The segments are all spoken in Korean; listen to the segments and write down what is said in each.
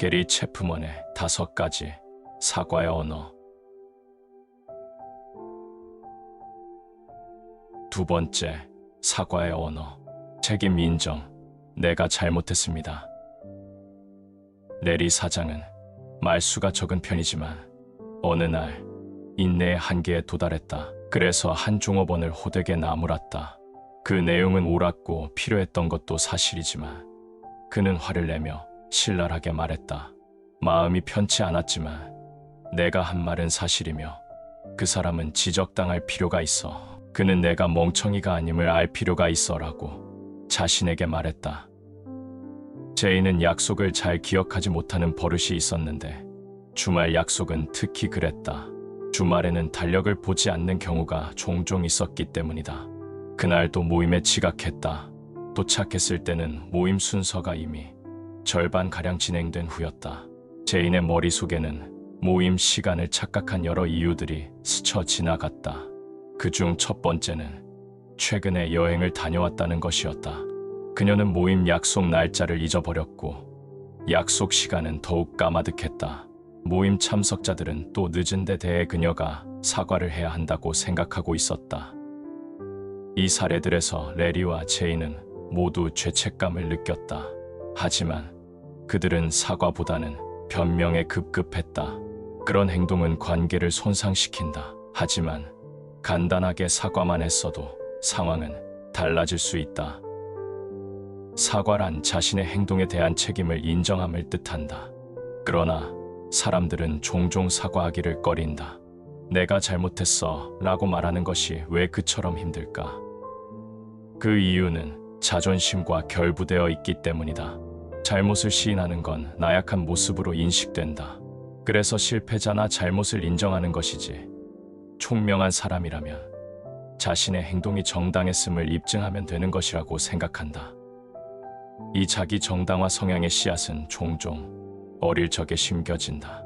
게리 체프먼의 5가지 사과의 언어. 두 번째, 사과의 언어. 책임 인정. 내가 잘못했습니다. 레리 사장은 말수가 적은 편이지만 어느 날 인내의 한계에 도달했다. 그래서 한 종업원을 호되게 나무랐다. 그 내용은 옳았고 필요했던 것도 사실이지만 그는 화를 내며 신랄하게 말했다. 마음이 편치 않았지만 내가 한 말은 사실이며 그 사람은 지적당할 필요가 있어. 그는 내가 멍청이가 아님을 알 필요가 있어라고 자신에게 말했다. 제이는 약속을 잘 기억하지 못하는 버릇이 있었는데 주말 약속은 특히 그랬다. 주말에는 달력을 보지 않는 경우가 종종 있었기 때문이다. 그날도 모임에 지각했다. 도착했을 때는 모임 순서가 이미 절반가량 진행된 후였다. 제인의 머릿속에는 모임 시간을 착각한 여러 이유들이 스쳐 지나갔다. 그중 첫 번째는 최근에 여행을 다녀왔다는 것이었다. 그녀는 모임 약속 날짜를 잊어버렸고 약속 시간은 더욱 까마득했다. 모임 참석자들은 또 늦은 데 대해 그녀가 사과를 해야 한다고 생각하고 있었다. 이 사례들에서 레리와 제이는 모두 죄책감을 느꼈다. 하지만 그들은 사과보다는 변명에 급급했다. 그런 행동은 관계를 손상시킨다. 하지만 간단하게 사과만 했어도 상황은 달라질 수 있다. 사과란 자신의 행동에 대한 책임을 인정함을 뜻한다. 그러나 사람들은 종종 사과하기를 꺼린다. 내가 잘못했어 라고 말하는 것이 왜 그처럼 힘들까? 그 이유는 자존심과 결부되어 있기 때문이다. 잘못을 시인하는 건 나약한 모습으로 인식된다. 그래서 실패자나 잘못을 인정하는 것이지, 총명한 사람이라면 자신의 행동이 정당했음을 입증하면 되는 것이라고 생각한다. 이 자기 정당화 성향의 씨앗은 종종 어릴 적에 심겨진다.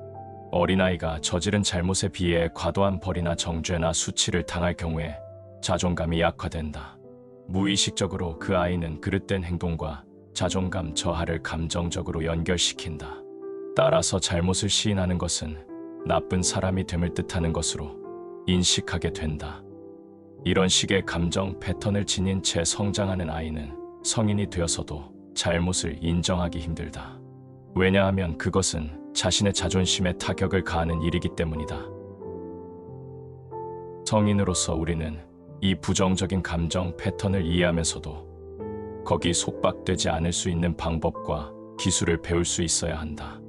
어린아이가 저지른 잘못에 비해 과도한 벌이나 정죄나 수치를 당할 경우에 자존감이 약화된다. 무의식적으로 그 아이는 그릇된 행동과 자존감 저하를 감정적으로 연결시킨다. 따라서 잘못을 시인하는 것은 나쁜 사람이 됨을 뜻하는 것으로 인식하게 된다. 이런 식의 감정 패턴을 지닌 채 성장하는 아이는 성인이 되어서도 잘못을 인정하기 힘들다. 왜냐하면 그것은 자신의 자존심에 타격을 가하는 일이기 때문이다. 성인으로서 우리는 이 부정적인 감정 패턴을 이해하면서도 거기 속박되지 않을 수 있는 방법과 기술을 배울 수 있어야 한다.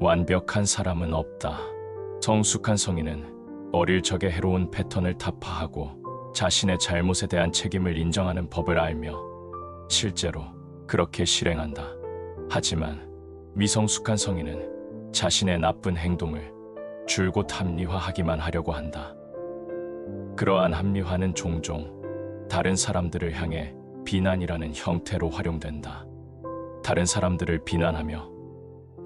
완벽한 사람은 없다. 성숙한 성인은 어릴 적의 해로운 패턴을 타파하고 자신의 잘못에 대한 책임을 인정하는 법을 알며 실제로 그렇게 실행한다. 하지만 미성숙한 성인은 자신의 나쁜 행동을 줄곧 합리화하기만 하려고 한다. 그러한 합리화는 종종 다른 사람들을 향해 비난이라는 형태로 활용된다. 다른 사람들을 비난하며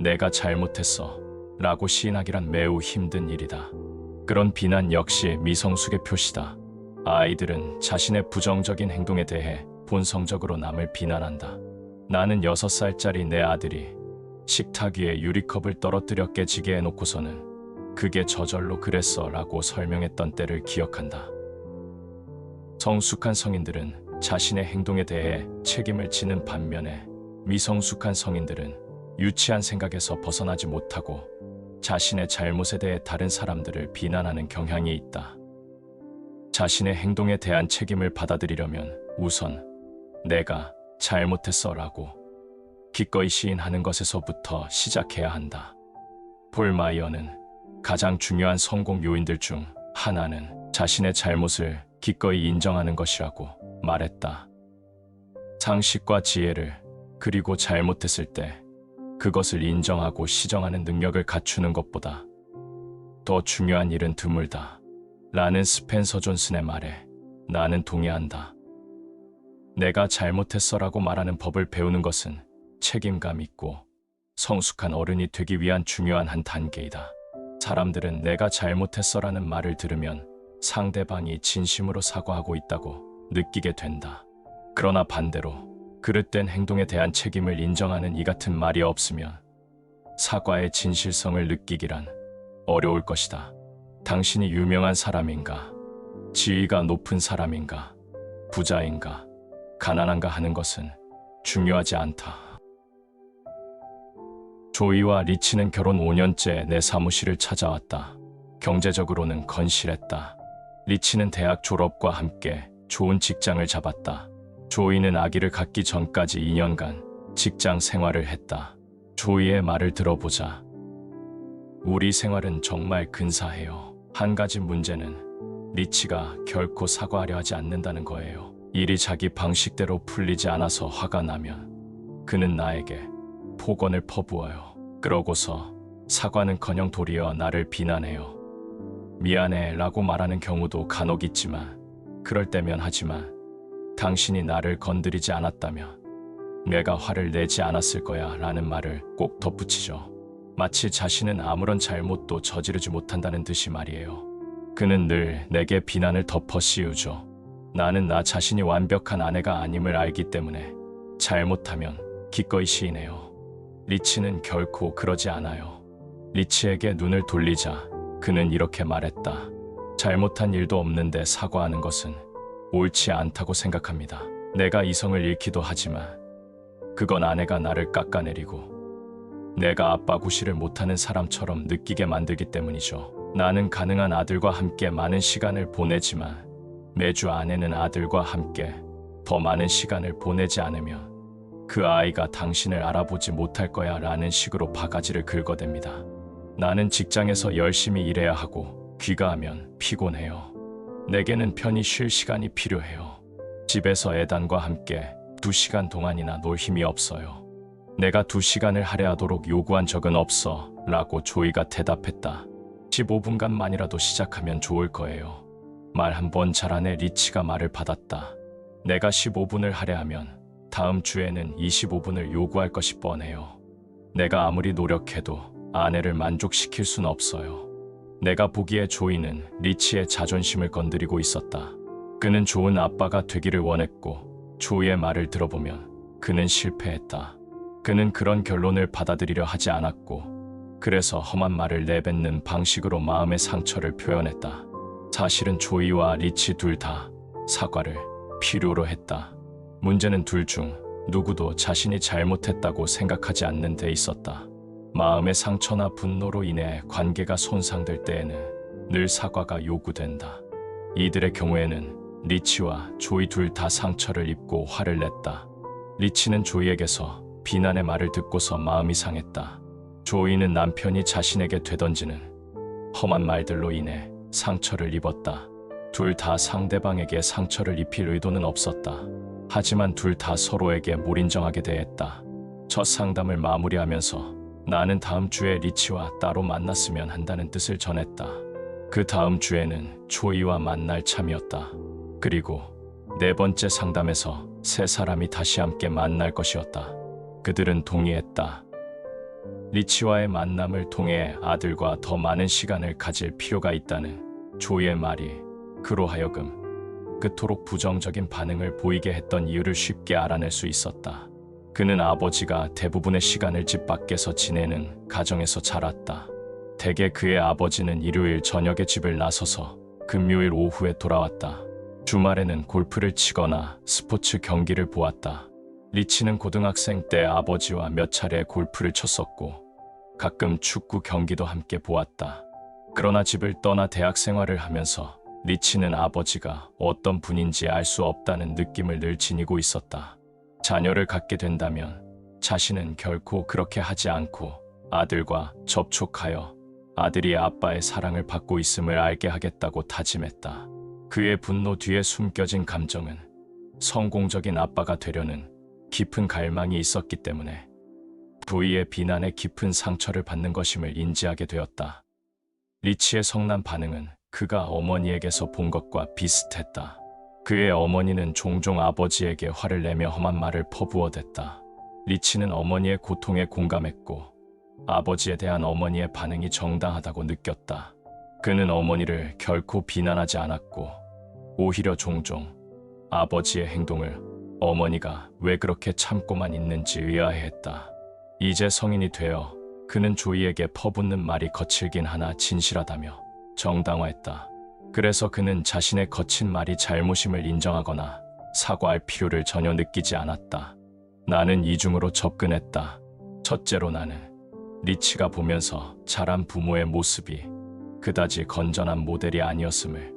내가 잘못했어 라고 시인하기란 매우 힘든 일이다. 그런 비난 역시 미성숙의 표시다. 아이들은 자신의 부정적인 행동에 대해 본성적으로 남을 비난한다. 나는 6살짜리 내 아들이 식탁 위에 유리컵을 떨어뜨려 깨지게 해놓고서는 그게 저절로 그랬어 라고 설명했던 때를 기억한다. 성숙한 성인들은 자신의 행동에 대해 책임을 지는 반면에 미성숙한 성인들은 유치한 생각에서 벗어나지 못하고 자신의 잘못에 대해 다른 사람들을 비난하는 경향이 있다. 자신의 행동에 대한 책임을 받아들이려면 우선 내가 잘못했어 라고 기꺼이 시인하는 것에서부터 시작해야 한다. 폴 마이어는 가장 중요한 성공 요인들 중 하나는 자신의 잘못을 기꺼이 인정하는 것이라고 말했다. 상식과 지혜를 그리고 잘못했을 때 그것을 인정하고 시정하는 능력을 갖추는 것보다 더 중요한 일은 드물다. 라는 스펜서 존슨의 말에 나는 동의한다. 내가 잘못했어라고 말하는 법을 배우는 것은 책임감 있고 성숙한 어른이 되기 위한 중요한 한 단계이다. 사람들은 내가 잘못했어라는 말을 들으면 상대방이 진심으로 사과하고 있다고 느끼게 된다. 그러나 반대로 그릇된 행동에 대한 책임을 인정하는 이 같은 말이 없으면 사과의 진실성을 느끼기란 어려울 것이다. 당신이 유명한 사람인가, 지위가 높은 사람인가, 부자인가, 가난한가 하는 것은 중요하지 않다. 조이와 리치는 결혼 5년째 내 사무실을 찾아왔다. 경제적으로는 건실했다. 리치는 대학 졸업과 함께 좋은 직장을 잡았다. 조이는 아기를 갖기 전까지 2년간 직장 생활을 했다. 조이의 말을 들어보자. 우리 생활은 정말 근사해요. 한 가지 문제는 리치가 결코 사과하려 하지 않는다는 거예요. 일이 자기 방식대로 풀리지 않아서 화가 나면 그는 나에게 폭언을 퍼부어요. 그러고서 사과는커녕 도리어 나를 비난해요. 미안해 라고 말하는 경우도 간혹 있지만 그럴 때면 하지만 당신이 나를 건드리지 않았다면 내가 화를 내지 않았을 거야 라는 말을 꼭 덧붙이죠. 마치 자신은 아무런 잘못도 저지르지 못한다는 듯이 말이에요. 그는 늘 내게 비난을 덮어 씌우죠. 나는 나 자신이 완벽한 아내가 아님을 알기 때문에 잘못하면 기꺼이 시인해요. 리치는 결코 그러지 않아요. 리치에게 눈을 돌리자 그는 이렇게 말했다. 잘못한 일도 없는데 사과하는 것은 옳지 않다고 생각합니다. 내가 이성을 잃기도 하지만 그건 아내가 나를 깎아내리고 내가 아빠 구실을 못하는 사람처럼 느끼게 만들기 때문이죠. 나는 가능한 아들과 함께 많은 시간을 보내지만 매주 아내는 아들과 함께 더 많은 시간을 보내지 않으면 그 아이가 당신을 알아보지 못할 거야 라는 식으로 바가지를 긁어댑니다. 나는 직장에서 열심히 일해야 하고 귀가하면 피곤해요. 내게는 편히 쉴 시간이 필요해요. 집에서 애단과 함께 2시간 동안이나 놀 힘이 없어요. 내가 2시간을 할애하도록 요구한 적은 없어 라고 조이가 대답했다. 15분간만이라도 시작하면 좋을 거예요. 말 한 번 잘하네. 리치가 말을 받았다. 내가 15분을 할애하면 다음 주에는 25분을 요구할 것이 뻔해요. 내가 아무리 노력해도 아내를 만족시킬 순 없어요. 내가 보기에 조이는 리치의 자존심을 건드리고 있었다. 그는 좋은 아빠가 되기를 원했고 조이의 말을 들어보면 그는 실패했다. 그는 그런 결론을 받아들이려 하지 않았고 그래서 험한 말을 내뱉는 방식으로 마음의 상처를 표현했다. 사실은 조이와 리치 둘 다 사과를 필요로 했다. 문제는 둘 중 누구도 자신이 잘못했다고 생각하지 않는 데 있었다. 마음의 상처나 분노로 인해 관계가 손상될 때에는 늘 사과가 요구된다. 이들의 경우에는 리치와 조이 둘 다 상처를 입고 화를 냈다. 리치는 조이에게서 비난의 말을 듣고서 마음이 상했다. 조이는 남편이 자신에게 되던지는 험한 말들로 인해 상처를 입었다. 둘 다 상대방에게 상처를 입힐 의도는 없었다. 하지만 둘 다 서로에게 몰인정하게 대했다. 첫 상담을 마무리하면서 나는 다음 주에 리치와 따로 만났으면 한다는 뜻을 전했다. 그 다음 주에는 조이와 만날 참이었다. 그리고 4번째 상담에서 세 사람이 다시 함께 만날 것이었다. 그들은 동의했다. 리치와의 만남을 통해 아들과 더 많은 시간을 가질 필요가 있다는 조이의 말이 그로 하여금 그토록 부정적인 반응을 보이게 했던 이유를 쉽게 알아낼 수 있었다. 그는 아버지가 대부분의 시간을 집 밖에서 지내는 가정에서 자랐다. 대개 그의 아버지는 일요일 저녁에 집을 나서서 금요일 오후에 돌아왔다. 주말에는 골프를 치거나 스포츠 경기를 보았다. 리치는 고등학생 때 아버지와 몇 차례 골프를 쳤었고 가끔 축구 경기도 함께 보았다. 그러나 집을 떠나 대학 생활을 하면서 리치는 아버지가 어떤 분인지 알 수 없다는 느낌을 늘 지니고 있었다. 자녀를 갖게 된다면 자신은 결코 그렇게 하지 않고 아들과 접촉하여 아들이 아빠의 사랑을 받고 있음을 알게 하겠다고 다짐했다. 그의 분노 뒤에 숨겨진 감정은 성공적인 아빠가 되려는 깊은 갈망이 있었기 때문에 부이의 비난에 깊은 상처를 받는 것임을 인지하게 되었다. 리치의 성난 반응은 그가 어머니에게서 본 것과 비슷했다. 그의 어머니는 종종 아버지에게 화를 내며 험한 말을 퍼부어댔다. 리치는 어머니의 고통에 공감했고 아버지에 대한 어머니의 반응이 정당하다고 느꼈다. 그는 어머니를 결코 비난하지 않았고 오히려 종종 아버지의 행동을 어머니가 왜 그렇게 참고만 있는지 의아해했다. 이제 성인이 되어 그는 조이에게 퍼붓는 말이 거칠긴 하나 진실하다며 정당화했다. 그래서 그는 자신의 거친 말이 잘못임을 인정하거나 사과할 필요를 전혀 느끼지 않았다. 나는 이중으로 접근했다. 첫째로 나는 리치가 보면서 자란 부모의 모습이 그다지 건전한 모델이 아니었음을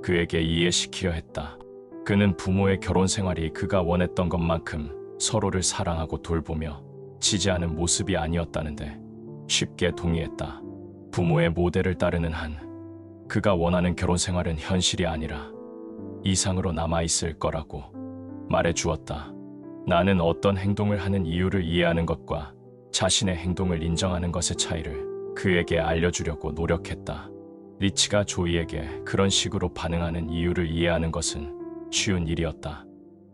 그에게 이해시키려 했다. 그는 부모의 결혼 생활이 그가 원했던 것만큼 서로를 사랑하고 돌보며 지지하는 모습이 아니었다는데 쉽게 동의했다. 부모의 모델을 따르는 한 그가 원하는 결혼 생활은 현실이 아니라 이상으로 남아있을 거라고 말해주었다. 나는 어떤 행동을 하는 이유를 이해하는 것과 자신의 행동을 인정하는 것의 차이를 그에게 알려주려고 노력했다. 리치가 조이에게 그런 식으로 반응하는 이유를 이해하는 것은 쉬운 일이었다.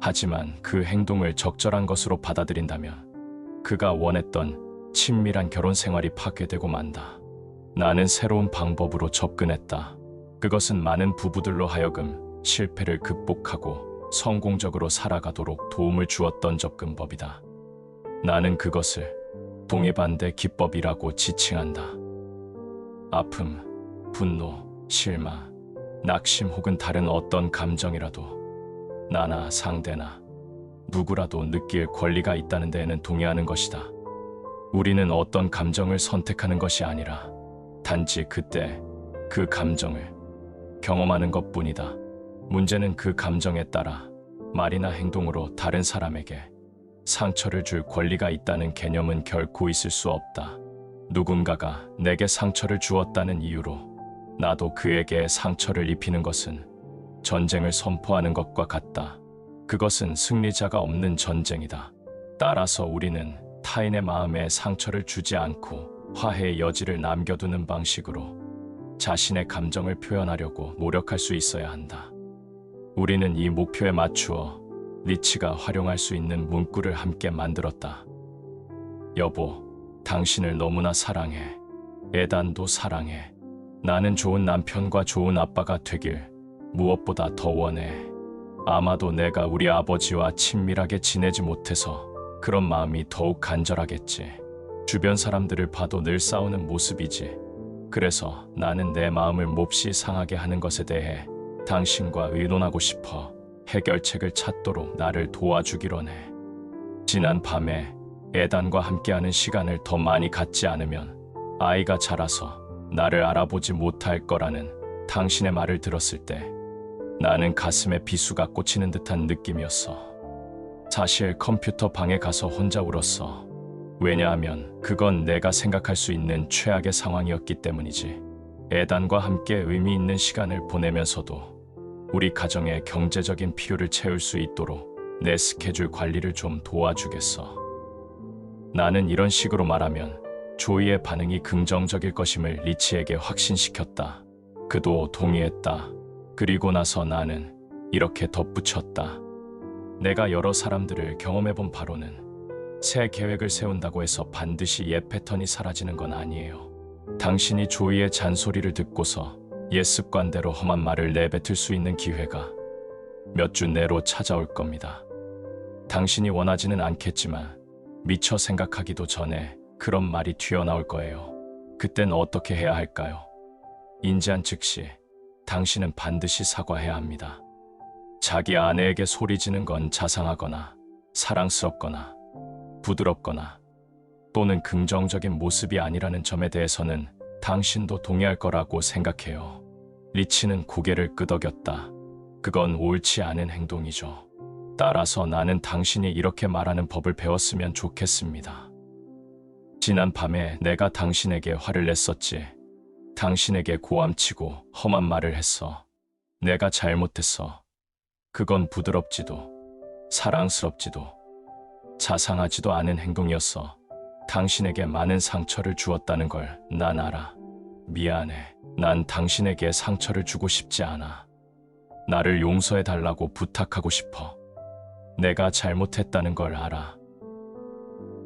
하지만 그 행동을 적절한 것으로 받아들인다면 그가 원했던 친밀한 결혼 생활이 파괴되고 만다. 나는 새로운 방법으로 접근했다. 그것은 많은 부부들로 하여금 실패를 극복하고 성공적으로 살아가도록 도움을 주었던 접근법이다. 나는 그것을 동해반대 기법이라고 지칭한다. 아픔, 분노, 실망, 낙심 혹은 다른 어떤 감정이라도 나나 상대나 누구라도 느낄 권리가 있다는 데에는 동의하는 것이다. 우리는 어떤 감정을 선택하는 것이 아니라 단지 그때 그 감정을 경험하는 것뿐이다. 문제는 그 감정에 따라 말이나 행동으로 다른 사람에게 상처를 줄 권리가 있다는 개념은 결코 있을 수 없다. 누군가가 내게 상처를 주었다는 이유로 나도 그에게 상처를 입히는 것은 전쟁을 선포하는 것과 같다. 그것은 승리자가 없는 전쟁이다. 따라서 우리는 타인의 마음에 상처를 주지 않고 화해의 여지를 남겨두는 방식으로 자신의 감정을 표현하려고 노력할 수 있어야 한다. 우리는 이 목표에 맞추어 리치가 활용할 수 있는 문구를 함께 만들었다. 여보, 당신을 너무나 사랑해. 에단도 사랑해. 나는 좋은 남편과 좋은 아빠가 되길 무엇보다 더 원해. 아마도 내가 우리 아버지와 친밀하게 지내지 못해서 그런 마음이 더욱 간절하겠지. 주변 사람들을 봐도 늘 싸우는 모습이지. 그래서 나는 내 마음을 몹시 상하게 하는 것에 대해 당신과 의논하고 싶어 해결책을 찾도록 나를 도와주기로 해. 지난 밤에 에단과 함께하는 시간을 더 많이 갖지 않으면 아이가 자라서 나를 알아보지 못할 거라는 당신의 말을 들었을 때 나는 가슴에 비수가 꽂히는 듯한 느낌이었어. 사실 컴퓨터 방에 가서 혼자 울었어. 왜냐하면 그건 내가 생각할 수 있는 최악의 상황이었기 때문이지. 에단과 함께 의미 있는 시간을 보내면서도 우리 가정의 경제적인 필요를 채울 수 있도록 내 스케줄 관리를 좀 도와주겠어. 나는 이런 식으로 말하면 조이의 반응이 긍정적일 것임을 리치에게 확신시켰다. 그도 동의했다. 그리고 나서 나는 이렇게 덧붙였다. 내가 여러 사람들을 경험해본 바로는 새 계획을 세운다고 해서 반드시 옛 패턴이 사라지는 건 아니에요. 당신이 조이의 잔소리를 듣고서 옛 습관대로 험한 말을 내뱉을 수 있는 기회가 몇 주 내로 찾아올 겁니다. 당신이 원하지는 않겠지만 미처 생각하기도 전에 그런 말이 튀어나올 거예요. 그땐 어떻게 해야 할까요? 인지한 즉시 당신은 반드시 사과해야 합니다. 자기 아내에게 소리지는 건 자상하거나 사랑스럽거나 부드럽거나 또는 긍정적인 모습이 아니라는 점에 대해서는 당신도 동의할 거라고 생각해요. 리치는 고개를 끄덕였다. 그건 옳지 않은 행동이죠. 따라서 나는 당신이 이렇게 말하는 법을 배웠으면 좋겠습니다. 지난 밤에 내가 당신에게 화를 냈었지. 당신에게 고함치고 험한 말을 했어. 내가 잘못했어. 그건 부드럽지도 사랑스럽지도 자상하지도 않은 행동이었어. 당신에게 많은 상처를 주었다는 걸 난 알아. 미안해. 난 당신에게 상처를 주고 싶지 않아. 나를 용서해 달라고 부탁하고 싶어. 내가 잘못했다는 걸 알아.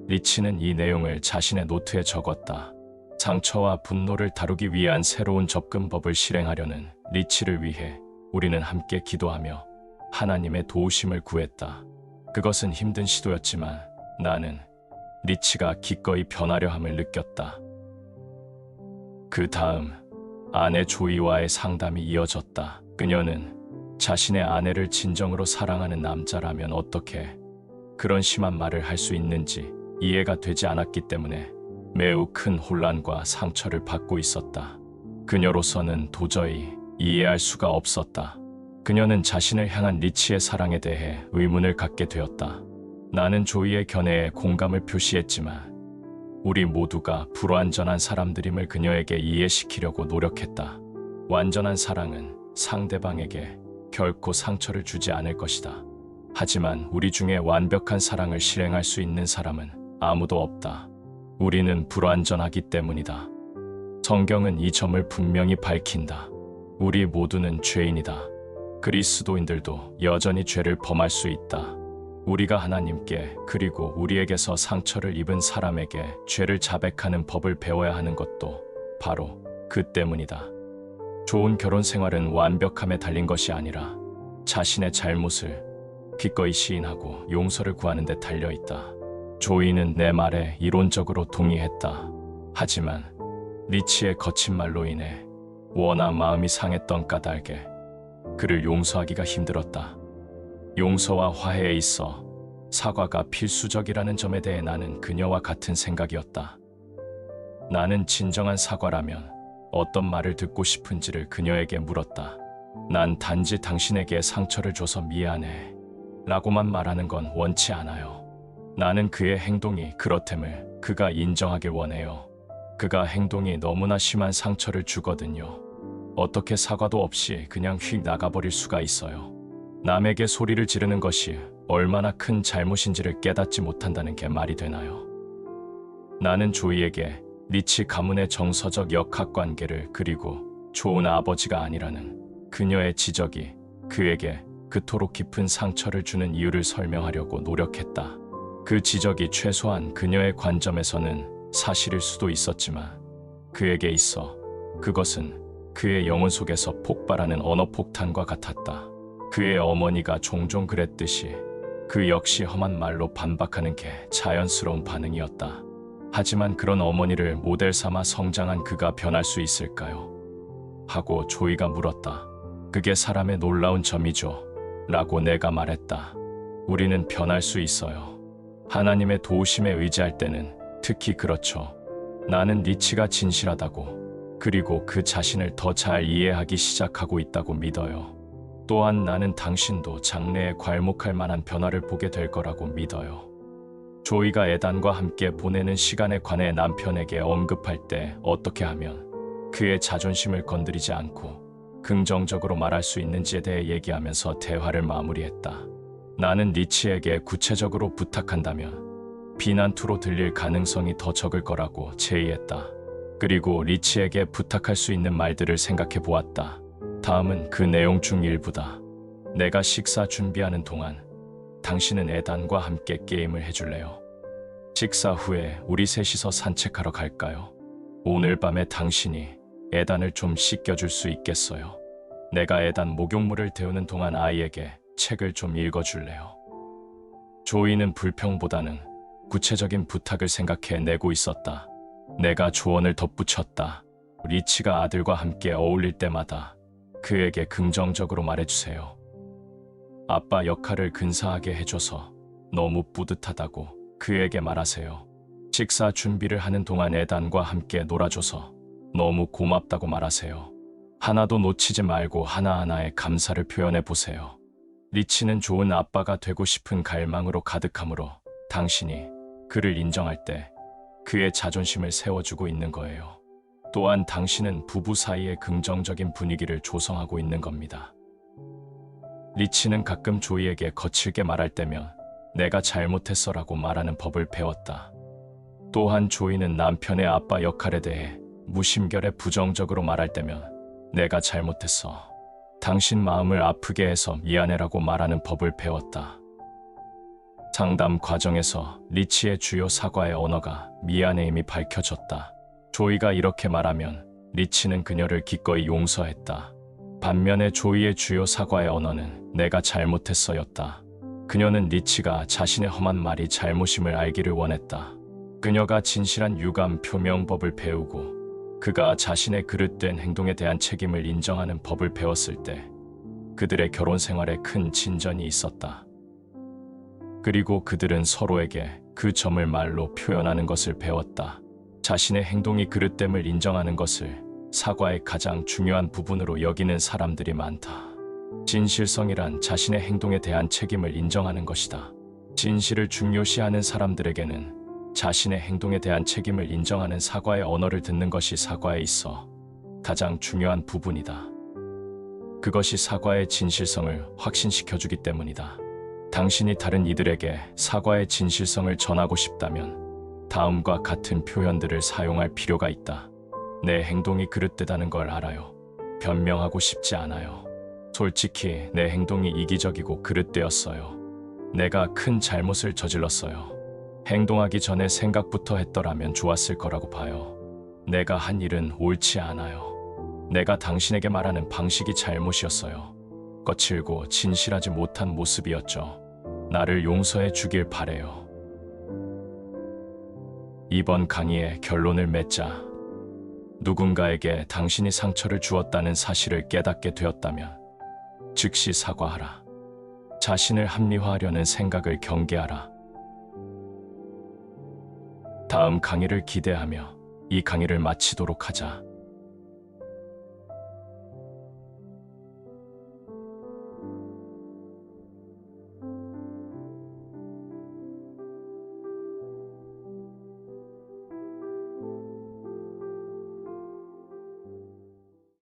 리치는 이 내용을 자신의 노트에 적었다. 상처와 분노를 다루기 위한 새로운 접근법을 실행하려는 리치를 위해 우리는 함께 기도하며 하나님의 도우심을 구했다. 그것은 힘든 시도였지만 나는 리치가 기꺼이 변하려 함을 느꼈다. 그 다음 아내 조이와의 상담이 이어졌다. 그녀는 자신의 아내를 진정으로 사랑하는 남자라면 어떻게 그런 심한 말을 할 수 있는지 이해가 되지 않았기 때문에 매우 큰 혼란과 상처를 받고 있었다. 그녀로서는 도저히 이해할 수가 없었다. 그녀는 자신을 향한 리치의 사랑에 대해 의문을 갖게 되었다. 나는 조이의 견해에 공감을 표시했지만 우리 모두가 불완전한 사람들임을 그녀에게 이해시키려고 노력했다. 완전한 사랑은 상대방에게 결코 상처를 주지 않을 것이다. 하지만 우리 중에 완벽한 사랑을 실행할 수 있는 사람은 아무도 없다. 우리는 불완전하기 때문이다. 성경은 이 점을 분명히 밝힌다. 우리 모두는 죄인이다. 그리스도인들도 여전히 죄를 범할 수 있다. 우리가 하나님께 그리고 우리에게서 상처를 입은 사람에게 죄를 자백하는 법을 배워야 하는 것도 바로 그 때문이다. 좋은 결혼 생활은 완벽함에 달린 것이 아니라 자신의 잘못을 기꺼이 시인하고 용서를 구하는 데 달려 있다. 조이는 내 말에 이론적으로 동의했다. 하지만 리치의 거친 말로 인해 워낙 마음이 상했던 까닭에 그를 용서하기가 힘들었다. 용서와 화해에 있어 사과가 필수적이라는 점에 대해 나는 그녀와 같은 생각이었다. 나는 진정한 사과라면 어떤 말을 듣고 싶은지를 그녀에게 물었다. 난 단지 당신에게 상처를 줘서 미안해 라고만 말하는 건 원치 않아요. 나는 그의 행동이 그렇담을 그가 인정하길 원해요. 그가 행동이 너무나 심한 상처를 주거든요. 어떻게 사과도 없이 그냥 휙 나가버릴 수가 있어요. 남에게 소리를 지르는 것이 얼마나 큰 잘못인지를 깨닫지 못한다는 게 말이 되나요? 나는 조이에게 리치 가문의 정서적 역학관계를 그리고 좋은 아버지가 아니라는 그녀의 지적이 그에게 그토록 깊은 상처를 주는 이유를 설명하려고 노력했다. 그 지적이 최소한 그녀의 관점에서는 사실일 수도 있었지만 그에게 있어 그것은 그의 영혼 속에서 폭발하는 언어폭탄과 같았다. 그의 어머니가 종종 그랬듯이 그 역시 험한 말로 반박하는 게 자연스러운 반응이었다. 하지만 그런 어머니를 모델 삼아 성장한 그가 변할 수 있을까요? 하고 조이가 물었다. 그게 사람의 놀라운 점이죠. 라고 내가 말했다. 우리는 변할 수 있어요. 하나님의 도우심에 의지할 때는 특히 그렇죠. 나는 리치가 진실하다고 그리고 그 자신을 더 잘 이해하기 시작하고 있다고 믿어요. 또한 나는 당신도 장래에 괄목할 만한 변화를 보게 될 거라고 믿어요. 조이가 에단과 함께 보내는 시간에 관해 남편에게 언급할 때 어떻게 하면 그의 자존심을 건드리지 않고 긍정적으로 말할 수 있는지에 대해 얘기하면서 대화를 마무리했다. 나는 리치에게 구체적으로 부탁한다면 비난투로 들릴 가능성이 더 적을 거라고 제의했다. 그리고 리치에게 부탁할 수 있는 말들을 생각해 보았다. 다음은 그 내용 중 일부다. 내가 식사 준비하는 동안 당신은 에단과 함께 게임을 해줄래요? 식사 후에 우리 셋이서 산책하러 갈까요? 오늘 밤에 당신이 에단을 좀 씻겨줄 수 있겠어요? 내가 에단 목욕물을 데우는 동안 아이에게 책을 좀 읽어줄래요? 조이는 불평보다는 구체적인 부탁을 생각해 내고 있었다. 내가 조언을 덧붙였다. 리치가 아들과 함께 어울릴 때마다 그에게 긍정적으로 말해주세요. 아빠 역할을 근사하게 해줘서 너무 뿌듯하다고 그에게 말하세요. 식사 준비를 하는 동안 에단과 함께 놀아줘서 너무 고맙다고 말하세요. 하나도 놓치지 말고 하나하나의 감사를 표현해 보세요. 리치는 좋은 아빠가 되고 싶은 갈망으로 가득하므로 당신이 그를 인정할 때 그의 자존심을 세워주고 있는 거예요. 또한 당신은 부부 사이의 긍정적인 분위기를 조성하고 있는 겁니다. 리치는 가끔 조이에게 거칠게 말할 때면 내가 잘못했어라고 말하는 법을 배웠다. 또한 조이는 남편의 아빠 역할에 대해 무심결에 부정적으로 말할 때면 내가 잘못했어. 당신 마음을 아프게 해서 미안해라고 말하는 법을 배웠다. 상담 과정에서 리치의 주요 사과의 언어가 미안해임이 밝혀졌다. 조이가 이렇게 말하면 리치는 그녀를 기꺼이 용서했다. 반면에 조이의 주요 사과의 언어는 내가 잘못했어였다. 그녀는 리치가 자신의 험한 말이 잘못임을 알기를 원했다. 그녀가 진실한 유감 표명법을 배우고 그가 자신의 그릇된 행동에 대한 책임을 인정하는 법을 배웠을 때 그들의 결혼 생활에 큰 진전이 있었다. 그리고 그들은 서로에게 그 점을 말로 표현하는 것을 배웠다. 자신의 행동이 그릇됨을 인정하는 것을 사과의 가장 중요한 부분으로 여기는 사람들이 많다. 진실성이란 자신의 행동에 대한 책임을 인정하는 것이다. 진실을 중요시하는 사람들에게는 자신의 행동에 대한 책임을 인정하는 사과의 언어를 듣는 것이 사과에 있어 가장 중요한 부분이다. 그것이 사과의 진실성을 확신시켜주기 때문이다. 당신이 다른 이들에게 사과의 진실성을 전하고 싶다면 다음과 같은 표현들을 사용할 필요가 있다. 내 행동이 그릇되다는 걸 알아요. 변명하고 싶지 않아요. 솔직히 내 행동이 이기적이고 그릇되었어요. 내가 큰 잘못을 저질렀어요. 행동하기 전에 생각부터 했더라면 좋았을 거라고 봐요. 내가 한 일은 옳지 않아요. 내가 당신에게 말하는 방식이 잘못이었어요. 거칠고 진실하지 못한 모습이었죠. 나를 용서해 주길 바래요. 이번 강의의 결론을 맺자. 누군가에게 당신이 상처를 주었다는 사실을 깨닫게 되었다면 즉시 사과하라. 자신을 합리화하려는 생각을 경계하라. 다음 강의를 기대하며 이 강의를 마치도록 하자.